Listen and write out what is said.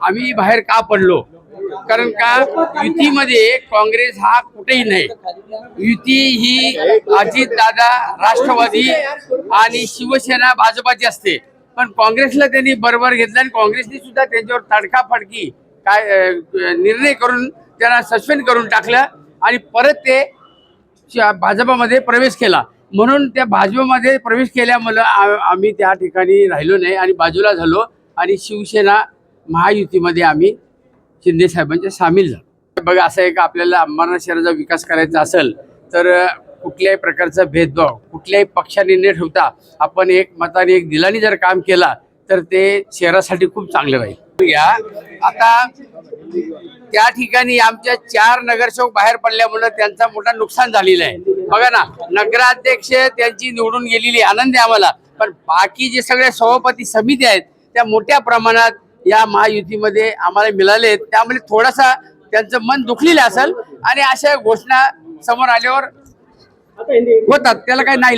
आम्ही बाहेर का पडलो, कारण का युतीमध्ये काँग्रेस हा कुठेही नाही. युती ही अजितदादा, राष्ट्रवादी आणि शिवसेना भाजपाची असते. पण काँग्रेसला त्यांनी बरोबर घेतलं आणि काँग्रेसने सुद्धा त्यांच्यावर तडकाफडकी काय निर्णय करून त्यांना सस्पेंड करून टाकलं आणि परत ते भाजपामध्ये प्रवेश केला. म्हणून त्या भाजपमध्ये प्रवेश केल्यामुळे आम्ही त्या ठिकाणी राहिलो नाही आणि बाजूला झालो आणि शिवसेना महायुतीमध्ये आम्ही शिंदे साहेबांचे सामील झालो. बघा, असं आहे का, आपल्याला अंबरनाथ शहराचा विकास करायचा असेल तर कुठल्याही प्रकारचा भेदभाव कुठल्याही पक्षाने न ठेवता आपण एक मताने एक दिलाने जर काम केला तर ते शहरासाठी खूप चांगलं राहील. आता त्या ठिकाणी आमच्या 4 नगरसेवक बाहेर पडल्यामुळे त्यांचा मोठा नुकसान झालेलं आहे. बघा ना, नगराध्यक्ष त्यांची निवडून गेलेली आनंद आहे आम्हाला, पण बाकी जे सगळे सभापती समिती आहेत त्या मोठ्या प्रमाणात या महायुतीमध्ये आम्हाला मिळाले. त्यामुळे थोडासा त्यांचं मन दुखलेलं असेल आणि अशा घोषणा समोर आल्यावर होतात, त्याला काही नाही.